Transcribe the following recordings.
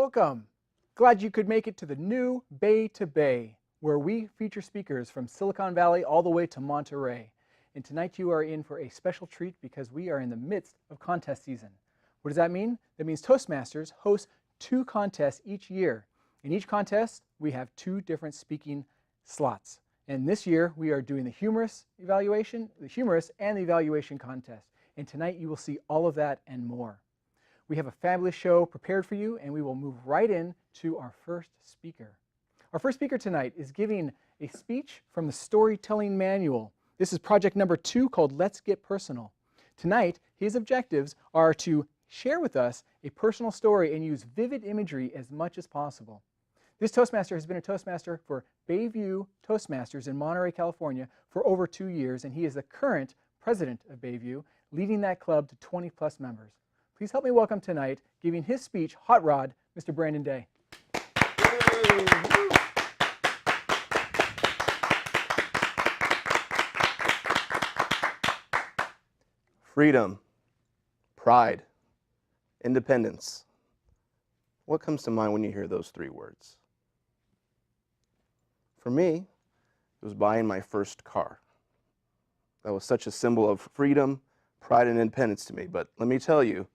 Welcome. Glad you could make it to the new Bay to Bay, where we feature speakers from Silicon Valley all the way to Monterey. And tonight you are in for a special treat because we are in the midst of contest season. What does that mean? That means Toastmasters hosts 2 contests each year. In each contest, we have 2 different speaking slots. And this year, we are doing the humorous and the evaluation contest. And tonight you will see all of that and more. We have a fabulous show prepared for you, and we will move right in to our first speaker. Our first speaker tonight is giving a speech from the Storytelling Manual. This is project number 2 called Let's Get Personal. Tonight, his objectives are to share with us a personal story and use vivid imagery as much as possible. This Toastmaster has been a Toastmaster for Bayview Toastmasters in Monterey, California for over 2 years, and he is the current president of Bayview, leading that club to 20+ members. Please help me welcome tonight, giving his speech, Hot Rod, Mr. Brandon Day. Freedom, pride, independence. What comes to mind when you hear those 3 words? For me, it was buying my first car. That was such a symbol of freedom, pride, and independence to me. But let me tell you,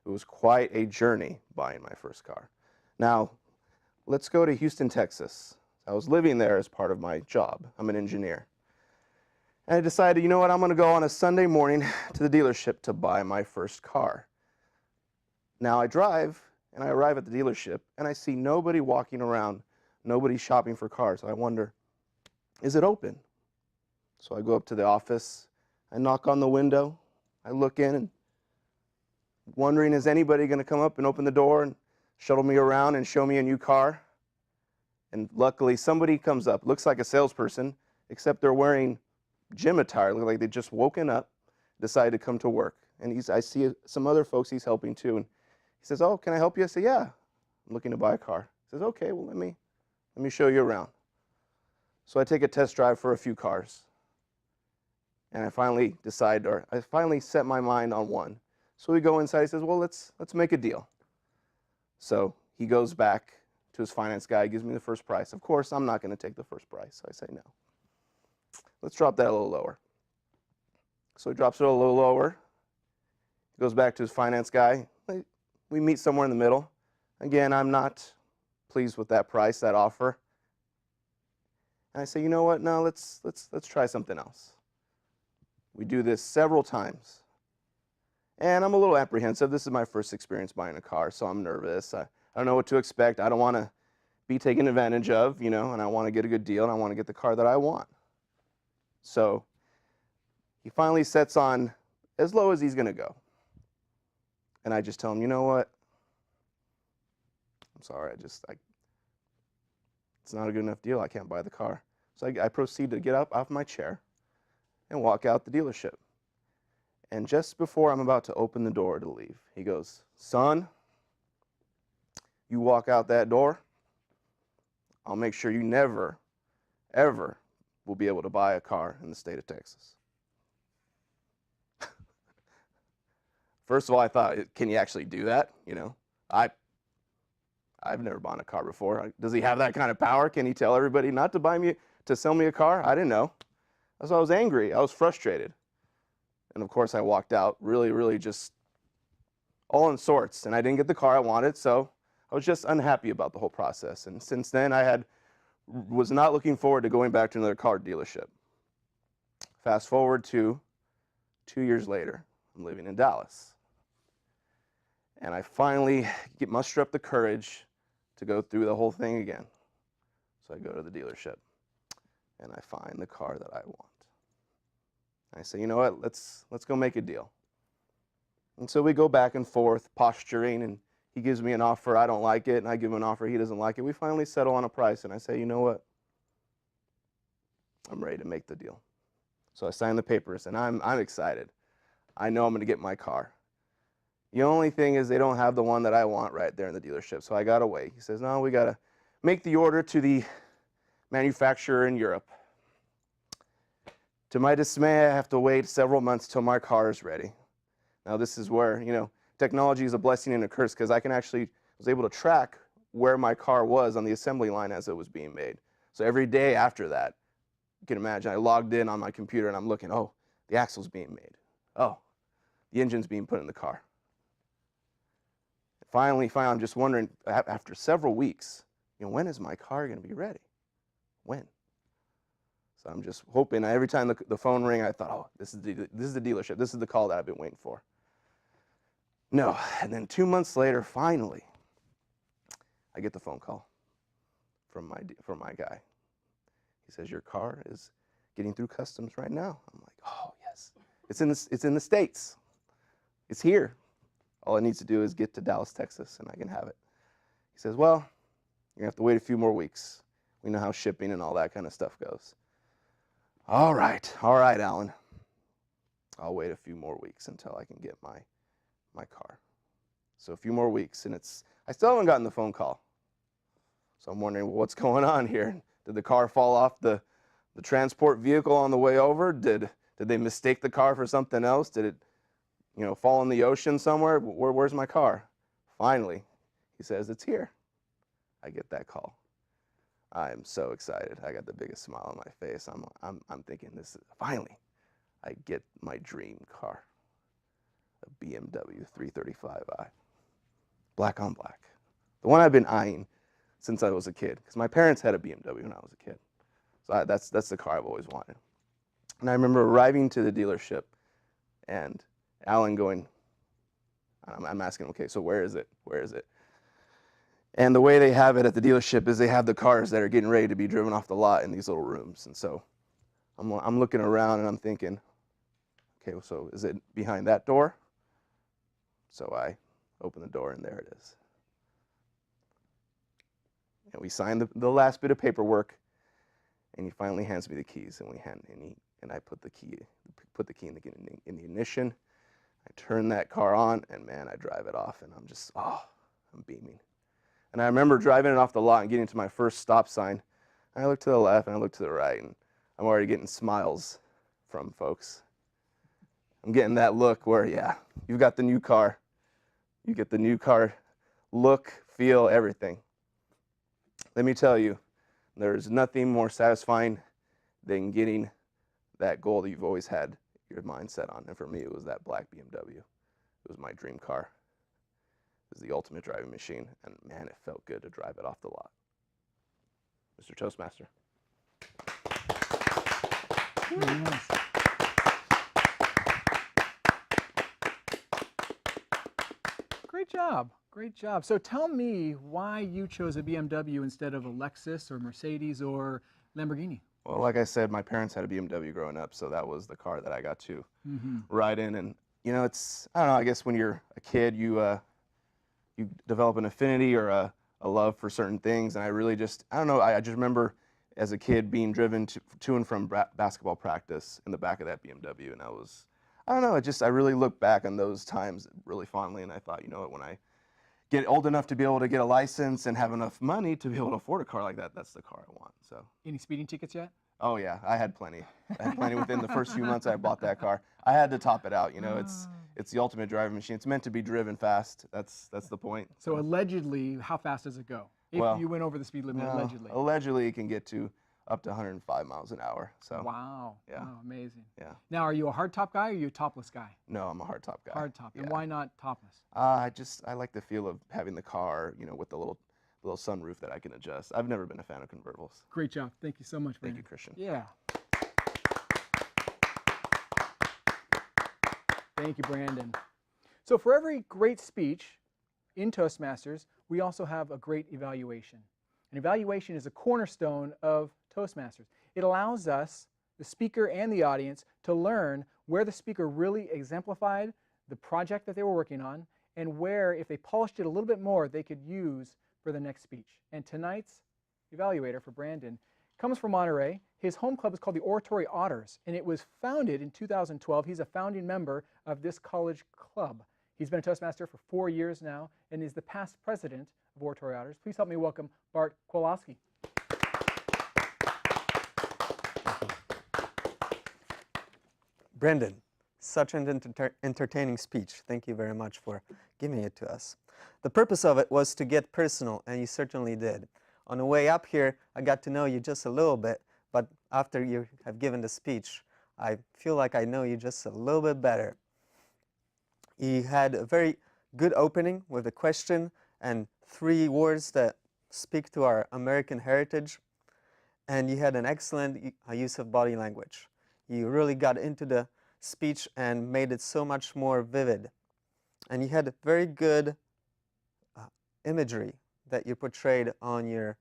it was quite a journey buying my first car. Now, let's go to Houston, Texas. I was living there as part of my job. I'm an engineer. And I decided, you know what, I'm going to go on a Sunday morning to the dealership to buy my first car. Now I drive, and I arrive at the dealership, and I see nobody walking around, nobody shopping for cars. I wonder, is it open? So I go up to the office, I knock on the window, I look in, and wondering, is anybody going to come up and open the door and shuttle me around and show me a new car? And luckily, somebody comes up, looks like a salesperson, except they're wearing gym attire, look like they'd just woken up, decided to come to work. And I see some other folks he's helping too, and he says, oh, can I help you? I say, yeah, I'm looking to buy a car. He says, okay, well, let me show you around. So I take a test drive for a few cars. And I finally set my mind on one. So we go inside, he says, well, let's make a deal. So he goes back to his finance guy, gives me the first price. Of course, I'm not going to take the first price. So I say, no. Let's drop that a little lower. So he drops it a little lower. He goes back to his finance guy. We meet somewhere in the middle. Again, I'm not pleased with that price, that offer. And I say, you know what? No, let's try something else. We do this several times. And I'm a little apprehensive. This is my first experience buying a car, so I'm nervous. I don't know what to expect. I don't want to be taken advantage of, and I want to get a good deal, and I want to get the car that I want. So he finally sets on as low as he's going to go. And I just tell him, you know what? I'm sorry, it's not a good enough deal. I can't buy the car. So I proceed to get up off my chair and walk out the dealership. And just before I'm about to open the door to leave, he goes, son, you walk out that door, I'll make sure you never, ever will be able to buy a car in the state of Texas. First of all, I thought, can you actually do that? I've never bought a car before. Does he have that kind of power? Can he tell everybody not to sell me a car? I didn't know. So I was angry. I was frustrated. And of course, I walked out really, really just all in sorts. And I didn't get the car I wanted, so I was just unhappy about the whole process. And since then, I was not looking forward to going back to another car dealership. Fast forward to 2 years later, I'm living in Dallas. And I finally muster up the courage to go through the whole thing again. So I go to the dealership, and I find the car that I want. I say, you know what, let's go make a deal. And so we go back and forth, posturing, and he gives me an offer, I don't like it, and I give him an offer, he doesn't like it. We finally settle on a price, and I say, you know what, I'm ready to make the deal. So I sign the papers, and I'm excited. I know I'm going to get my car. The only thing is they don't have the one that I want right there in the dealership, so I got to wait. He says, no, we got to make the order to the manufacturer in Europe. To my dismay, I have to wait several months till my car is ready. Now this is where, technology is a blessing and a curse, because I was able to track where my car was on the assembly line as it was being made. So every day after that, you can imagine, I logged in on my computer and I'm looking, oh, the axle's being made. Oh, the engine's being put in the car. Finally, I'm just wondering, after several weeks, when is my car going to be ready? When? So I'm just hoping. Every time the phone rang, I thought, oh, this is the dealership. This is the call that I've been waiting for. No. And then 2 months later, finally, I get the phone call from my guy. He says, your car is getting through customs right now. I'm like, oh, yes. It's in the States. It's here. All it needs to do is get to Dallas, Texas, and I can have it. He says, well, you're going to have to wait a few more weeks. We know how shipping and all that kind of stuff goes. All right, Alan. I'll wait a few more weeks until I can get my car. So a few more weeks, and I still haven't gotten the phone call. So I'm wondering, well, what's going on here? Did the car fall off the transport vehicle on the way over? Did they mistake the car for something else? Did it, fall in the ocean somewhere? Where's my car? Finally, he says, it's here. I get that call. I am so excited. I got the biggest smile on my face. I'm thinking, finally, I get my dream car, a BMW 335i, black on black, the one I've been eyeing since I was a kid, because my parents had a BMW when I was a kid. So that's the car I've always wanted. And I remember arriving to the dealership, and Alan going, I'm asking him, okay, so where is it? Where is it? And the way they have it at the dealership is they have the cars that are getting ready to be driven off the lot in these little rooms. And so I'm looking around and I'm thinking, okay, so is it behind that door? So I open the door and there it is. And we signed the last bit of paperwork, and he finally hands me the keys, and I put the key in the ignition. I turn that car on, and man, I drive it off, and I'm beaming. And I remember driving it off the lot and getting to my first stop sign. And I look to the left and I look to the right, and I'm already getting smiles from folks. I'm getting that look where, yeah, you've got the new car. You get the new car look, feel, everything. Let me tell you, there's nothing more satisfying than getting that goal that you've always had your mind set on. And for me, it was that black BMW. It was my dream car. It was the ultimate driving machine. And man, it felt good to drive it off the lot. Mr. Toastmaster. Nice. Great job. Great job. So tell me why you chose a BMW instead of a Lexus or Mercedes or Lamborghini. Well, like I said, my parents had a BMW growing up, so that was the car that I got to ride in. And, I don't know, I guess when you're a kid, you develop an affinity or a love for certain things. And I really I don't know, I just remember as a kid being driven to and from basketball practice in the back of that BMW. And I don't know, I really look back on those times really fondly. And I thought, when I get old enough to be able to get a license and have enough money to be able to afford a car like that, that's the car I want. So. Any speeding tickets yet? Oh yeah, I had plenty. Within the first few months I bought that car. I had to top it out. It's the ultimate driving machine. It's meant to be driven fast. That's the point. So allegedly, how fast does it go? If you went over the speed limit, allegedly. Allegedly, it can get to up to 105 miles an hour. So. Wow. Yeah. Wow, amazing. Yeah. Now, are you a hardtop guy or are you a topless guy? No, I'm a hardtop guy. Hardtop. Yeah. And why not topless? I like the feel of having the car, with the little sunroof that I can adjust. I've never been a fan of convertibles. Great job. Thank you so much, Brandon. Thank you, Kristian. Yeah. Thank you, Brandon. So for every great speech in Toastmasters, we also have a great evaluation. An evaluation is a cornerstone of Toastmasters. It allows us, the speaker and the audience, to learn where the speaker really exemplified the project that they were working on and where, if they polished it a little bit more, they could use for the next speech. And tonight's evaluator for Brandon comes from Monterey. His home club is called the Oratory Otters, and it was founded in 2012. He's a founding member of this college club. He's been a Toastmaster for 4 years now and is the past president of Oratory Otters. Please help me welcome Bart Kowalski. Brandon, such an entertaining speech. Thank you very much for giving it to us. The purpose of it was to get personal, and you certainly did. On the way up here, I got to know you just a little bit, but after you have given the speech, I feel like I know you just a little bit better. You had a very good opening with a question and 3 words that speak to our American heritage, and you had an excellent use of body language. You really got into the speech and made it so much more vivid. And you had very good imagery that you portrayed on your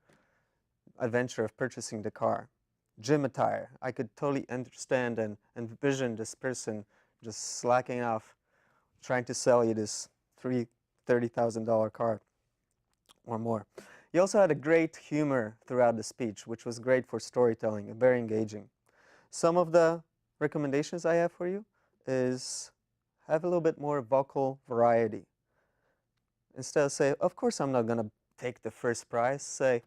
adventure of purchasing the car. Gym attire. I could totally understand and envision this person just slacking off, trying to sell you this $30,000 car or more. You also had a great humor throughout the speech, which was great for storytelling and very engaging. Some of the recommendations I have for you is have a little bit more vocal variety. Instead of say, of course I'm not going to take the first prize, say,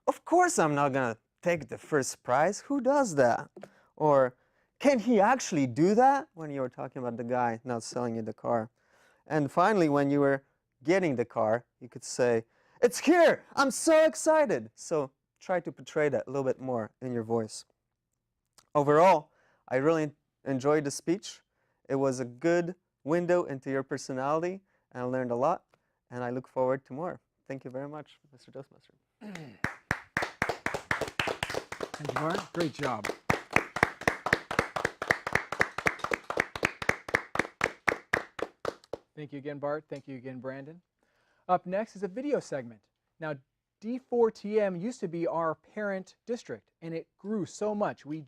of course I'm not going to take the first prize. Who does that? Or, can he actually do that? When you were talking about the guy not selling you the car. And finally, when you were getting the car, you could say, it's here! I'm so excited! So try to portray that a little bit more in your voice. Overall, I really enjoyed the speech. It was a good window into your personality, and I learned a lot, and I look forward to more. Thank you very much, Mr. Toastmaster. Thank you, Bart. Great job. Thank you again, Bart. Thank you again, Brandon. Up next is a video segment. Now, D4TM used to be our parent district, and it grew so much. We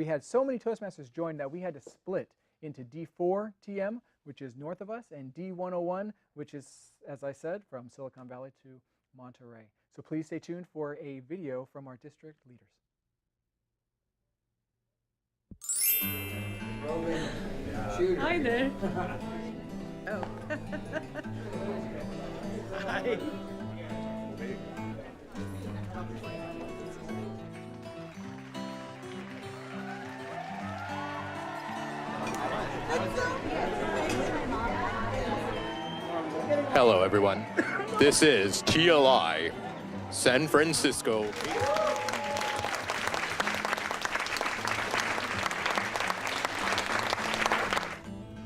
had so many Toastmasters join that we had to split into D4TM, which is north of us, and D101, which is, as I said, from Silicon Valley to Monterey. So please stay tuned for a video from our district leaders. Hi there. Oh. Hi. Hello, everyone. This is TLI, San Francisco.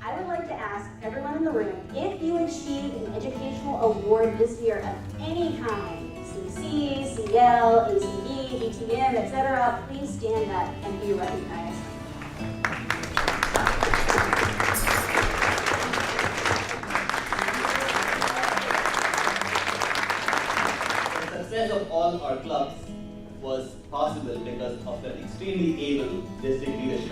I would like to ask everyone in the room, if you achieved an educational award this year of any kind, CC, CL, ACB, DTM, etc., please stand up and be recognized. The success of all our clubs was possible because of the extremely able district leadership.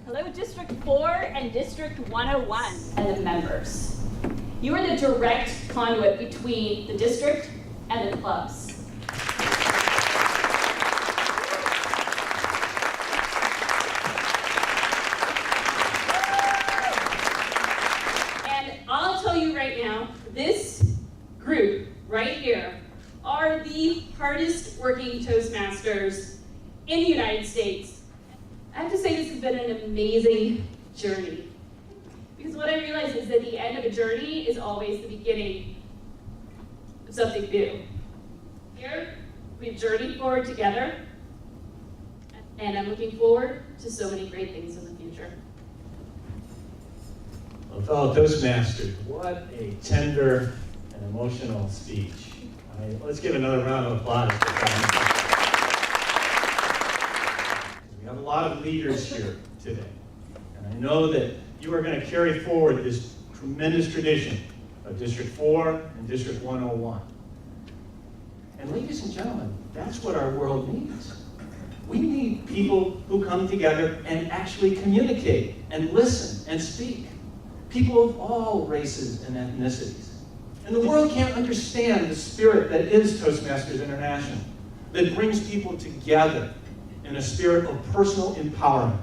Hello, District 4 and District 101 and the members. You are the direct conduit between the district and the clubs. And I'll tell you right now, this group right here are the hardest working Toastmasters in the United States. I have to say this has been an amazing journey. Because what I realized is that the end of a journey is always the beginning of something new. Here, we've journeyed forward together, and I'm looking forward to so many great things in the future. Well, fellow Toastmasters, what a tender and emotional speech. Let's give another round of applause for that. We have a lot of leaders here today, and I know that you are going to carry forward this tremendous tradition of District 4 and District 101. And ladies and gentlemen, that's what our world needs. We need people who come together and actually communicate and listen and speak. People of all races and ethnicities. And the world can't understand the spirit that is Toastmasters International, that brings people together in a spirit of personal empowerment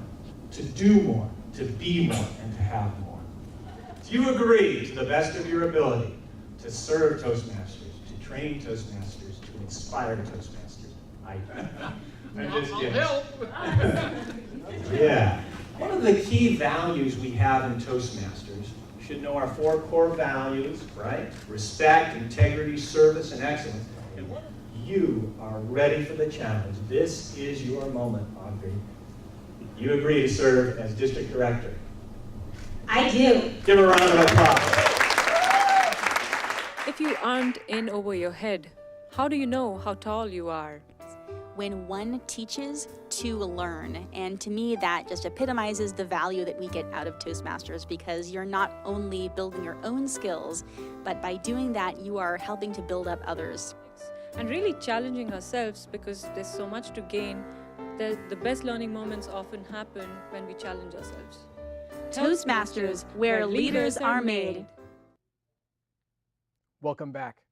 to do more, to be more, and to have more. Do you agree, to the best of your ability, to serve Toastmasters, to train Toastmasters, to inspire Toastmasters? I do. I'm just kidding. Yeah. One of the key values we have in Toastmasters, you should know our 4 core values, right? Respect, integrity, service, and excellence. And you are ready for the challenge. This is your moment, Audrey. You agree to serve as district director. I do. Give her a round of applause. If you aren't in over your head, how do you know how tall you are? When one teaches to learn. And to me, that just epitomizes the value that we get out of Toastmasters, because you're not only building your own skills, but by doing that, you are helping to build up others. And really challenging ourselves, because there's so much to gain. The best learning moments often happen when we challenge ourselves. Toastmasters, where leaders are made. Welcome back.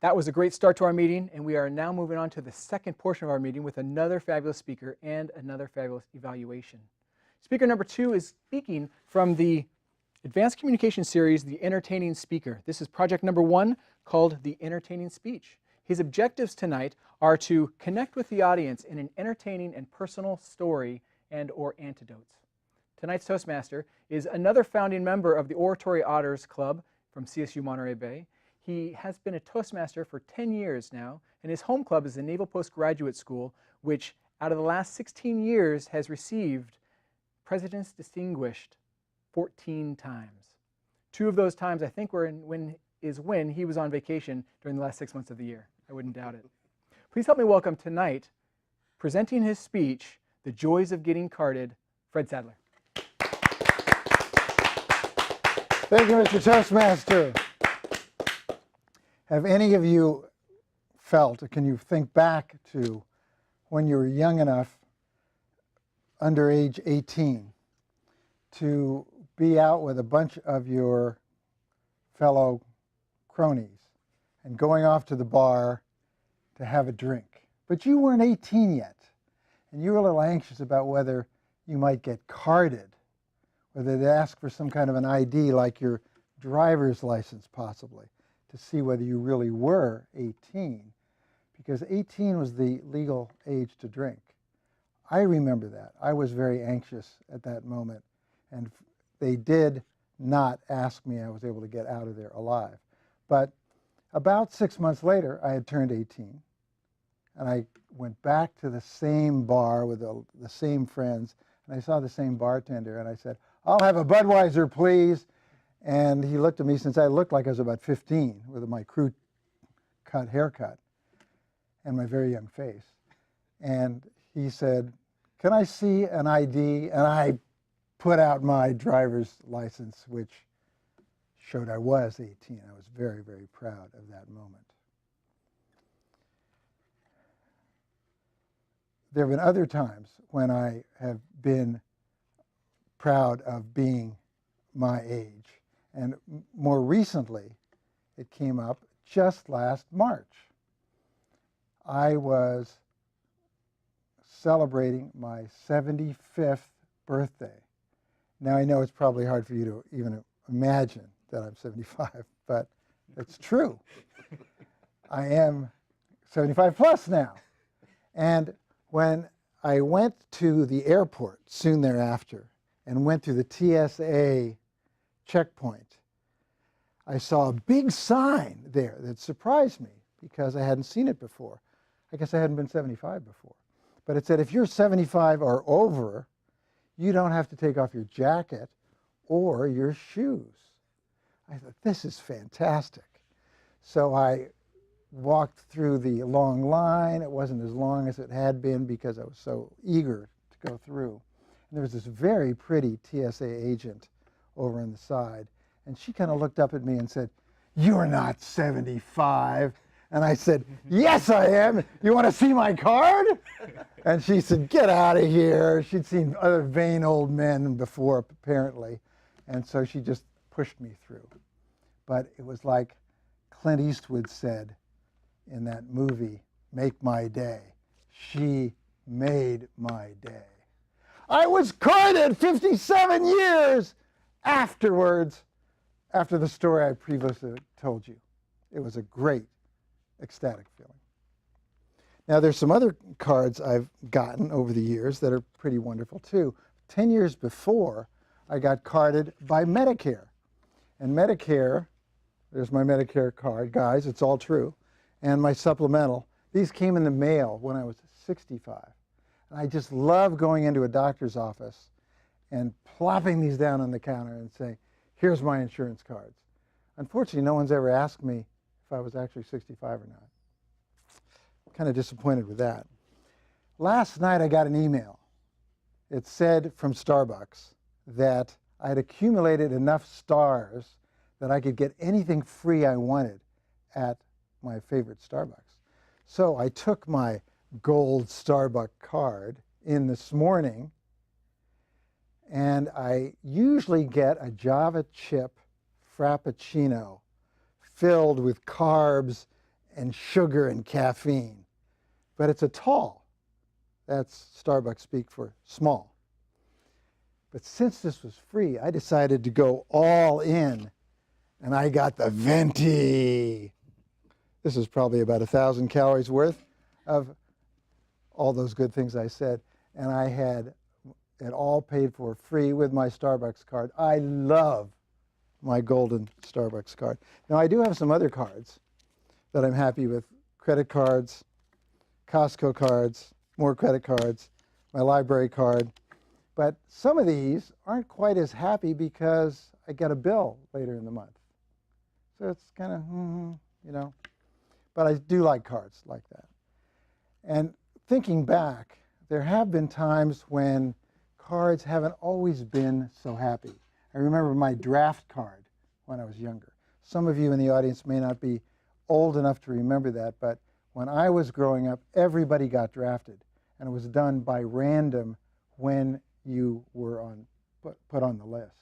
That was a great start to our meeting, and we are now moving on to the second portion of our meeting with another fabulous speaker and another fabulous evaluation. Speaker number 2 is speaking from the Advanced Communication Series, The Entertaining Speaker. This is project number 1, called The Entertaining Speech. His objectives tonight are to connect with the audience in an entertaining and personal story and/or anecdotes. Tonight's Toastmaster is another founding member of the Oratory Otters Club from CSU Monterey Bay. He has been a Toastmaster for 10 years now, and his home club is the Naval Postgraduate School, which out of the last 16 years has received President's Distinguished 14 times. 2 of those times I think were when he was on vacation during the last 6 months of the year. I wouldn't doubt it. Please help me welcome tonight, presenting his speech, The Joys of Getting Carded, Fred Sadler. Thank you, Mr. Toastmaster. Have any of you felt, or can you think back to when you were young enough, under age 18, to be out with a bunch of your fellow cronies and going off to the bar to have a drink? But you weren't 18 yet, and you were a little anxious about whether you might get carded, whether they'd ask for some kind of an ID like your driver's license possibly, to see whether you really were 18, because 18 was the legal age to drink. I remember that. I was very anxious at that moment, and they did not ask me. I was able to get out of there alive. But about 6 months later, I had turned 18, and I went back to the same bar with the same friends, and I saw the same bartender, and I said, "I'll have a Budweiser, please." And he looked at me, since I looked like I was about 15 with my crew cut haircut and my very young face. And he said, "Can I see an ID?" And I put out my driver's license, which showed I was 18. I was very, very proud of that moment. There have been other times when I have been proud of being my age. And more recently, it came up just last March. I was celebrating my 75th birthday. Now, I know it's probably hard for you to even imagine that I'm 75, but it's true. I am 75 plus now. And when I went to the airport soon thereafter and went through the TSA checkpoint, I saw a big sign there that surprised me because I hadn't seen it before. I guess I hadn't been 75 before. But it said, if you're 75 or over, you don't have to take off your jacket or your shoes. I thought, this is fantastic. So I walked through the long line. It wasn't as long as it had been because I was so eager to go through. And there was this very pretty TSA agent over on the side, and she kind of looked up at me and said, "You're not 75. And I said, "Yes, I am. You want to see my card?" And she said, "Get out of here." She'd seen other vain old men before, apparently, and so she just pushed me through. But it was like Clint Eastwood said in that movie, Make My Day. She made my day. I was carded 57 years afterwards, after the story I previously told you. It was a great, ecstatic feeling. Now, there's some other cards I've gotten over the years that are pretty wonderful too. 10 years before, I got carded by Medicare. And Medicare, there's my Medicare card, guys, it's all true, and my supplemental. These came in the mail when I was 65. And I just love going into a doctor's office and plopping these down on the counter and saying, here's my insurance cards. Unfortunately, no one's ever asked me if I was actually 65 or not. Kind of disappointed with that. Last night I got an email. It said from Starbucks that I had accumulated enough stars that I could get anything free I wanted at my favorite Starbucks. So I took my gold Starbucks card in this morning, and I usually get a Java chip Frappuccino filled with carbs and sugar and caffeine. But it's a tall. That's Starbucks speak for small. But since this was free, I decided to go all in, and I got the venti. This is probably about 1,000 calories worth of all those good things I said, and I had it all paid for free with my Starbucks card. I love my golden Starbucks card. Now, I do have some other cards that I'm happy with. Credit cards, Costco cards, more credit cards, my library card. But some of these aren't quite as happy because I get a bill later in the month. So it's kind of, you know. But I do like cards like that. And thinking back, there have been times when cards haven't always been so happy. I remember my draft card when I was younger. Some of you in the audience may not be old enough to remember that, but when I was growing up, everybody got drafted, and it was done by random when you were put on the list.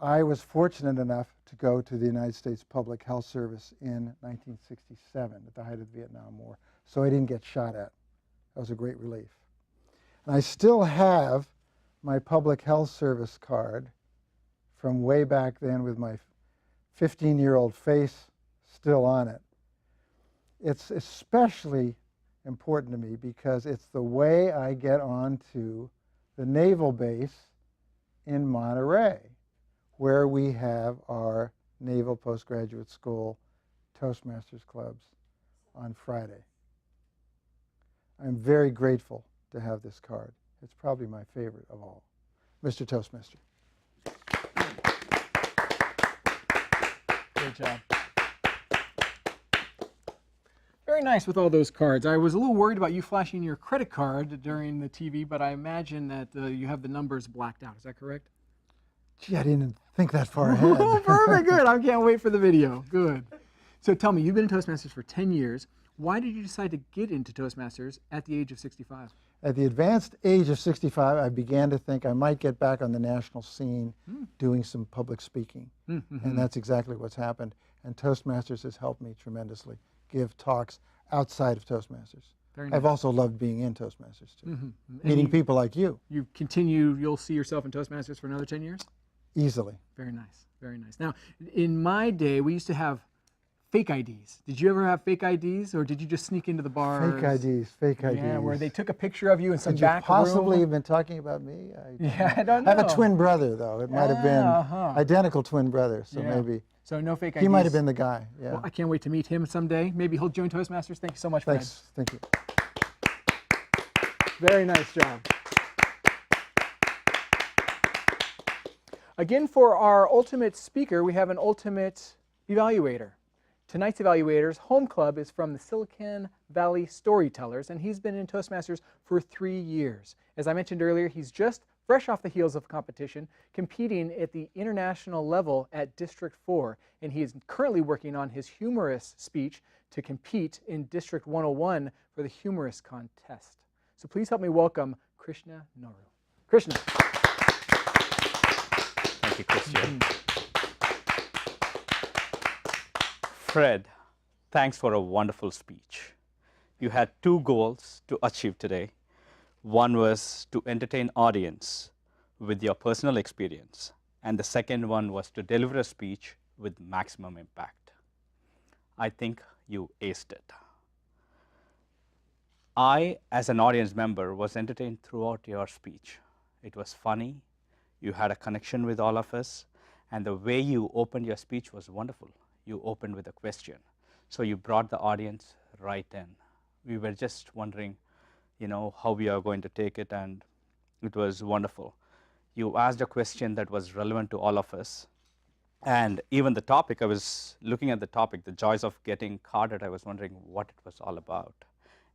I was fortunate enough to go to the United States Public Health Service in 1967 at the height of the Vietnam War, so I didn't get shot at. That was a great relief. And I still have my Public Health Service card from way back then with my 15-year-old face still on it. It's especially important to me because it's the way I get onto the naval base in Monterey, where we have our Naval Postgraduate School Toastmasters clubs on Friday. I'm very grateful to have this card. It's probably my favorite of all. Mr. Toastmaster. Great job. Very nice with all those cards. I was a little worried about you flashing your credit card during the TV, but I imagine that you have the numbers blacked out. Is that correct? Gee, I didn't think that far ahead. Oh, perfect. Good. I can't wait for the video. Good. So tell me, you've been in Toastmasters for 10 years. Why did you decide to get into Toastmasters at the age of 65? At the advanced age of 65, I began to think I might get back on the national scene doing some public speaking. And that's exactly what's happened. And Toastmasters has helped me tremendously give talks outside of Toastmasters. Very nice. I've also loved being in Toastmasters too, meeting people like you. You continue, you'll see yourself in Toastmasters for another 10 years? Easily. Very nice, very nice. Now, in my day, we used to have fake IDs. Did you ever have fake IDs, or did you just sneak into the bars? Fake IDs, fake IDs. Yeah, where they took a picture of you in some Could back you possibly room. have been talking about me? Yeah, I don't know. I have a twin brother, though. It might have been identical twin brother, so maybe. So no fake IDs. He might have been the guy, yeah. Well, I can't wait to meet him someday. Maybe he'll join Toastmasters. Thank you so much, Fred. Thanks, thank you. Very nice job. Again, for our ultimate speaker, we have an ultimate evaluator. Tonight's evaluator's home club is from the Silicon Valley Storytellers, and he's been in Toastmasters for 3 years. As I mentioned earlier, he's just fresh off the heels of competition, competing at the international level at District 4, and he is currently working on his humorous speech to compete in District 101 for the humorous contest. So please help me welcome Krishna Noru. Krishna. Thank you, Kristian. Fred, thanks for a wonderful speech. You had 2 goals to achieve today. One was to entertain audience with your personal experience, and the second one was to deliver a speech with maximum impact. I think you aced it. I, as an audience member, was entertained throughout your speech. It was funny. You had a connection with all of us. And the way you opened your speech was wonderful. You opened with a question. So you brought the audience right in. We were just wondering, how we are going to take it, and it was wonderful. You asked a question that was relevant to all of us. And even the topic, I was looking at the topic, the joys of getting carded. I was wondering what it was all about.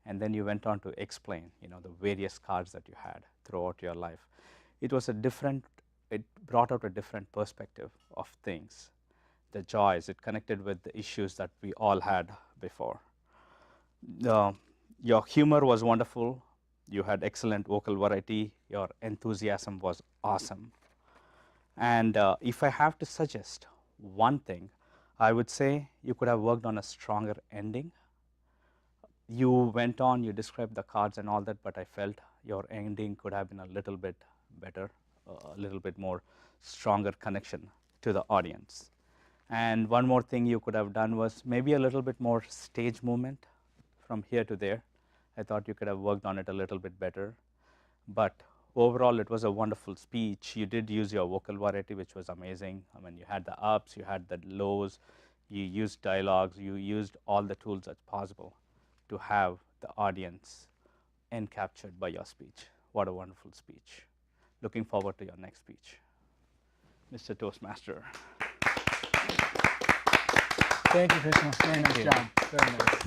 And then you went on to explain, the various cards that you had throughout your life. It brought out a different perspective of things, the joys. It connected with the issues that we all had before. Your humor was wonderful. You had excellent vocal variety. Your enthusiasm was awesome. And if I have to suggest one thing, I would say you could have worked on a stronger ending. You went on, you described the cards and all that, but I felt your ending could have been a little bit better, a little bit more stronger connection to the audience. And one more thing you could have done was maybe a little bit more stage movement from here to there. I thought you could have worked on it a little bit better. But overall, it was a wonderful speech. You did use your vocal variety, which was amazing. I mean, you had the ups, you had the lows, you used dialogues, you used all the tools that's possible to have the audience encaptured by your speech. What a wonderful speech. Looking forward to your next speech. Mr. Toastmaster. Thank you, Krishna. Very nice job. Very nice.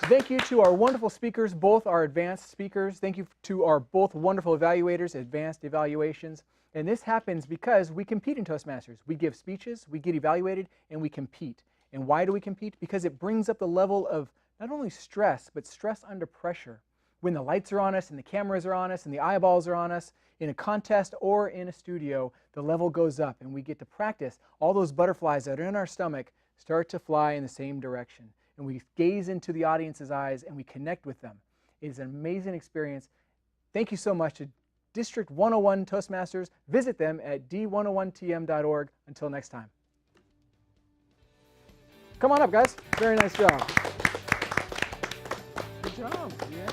Thank you to our wonderful speakers, both our advanced speakers. Thank you to our both wonderful evaluators, advanced evaluations. And this happens because we compete in Toastmasters. We give speeches, we get evaluated, and we compete. And why do we compete? Because it brings up the level of not only stress, but stress under pressure. When the lights are on us and the cameras are on us and the eyeballs are on us, in a contest or in a studio, the level goes up and we get to practice. All those butterflies that are in our stomach start to fly in the same direction. And we gaze into the audience's eyes and we connect with them. It is an amazing experience. Thank you so much to District 101 Toastmasters. Visit them at d101tm.org. Until next time. Come on up, guys. Very nice job. Good job. Yeah.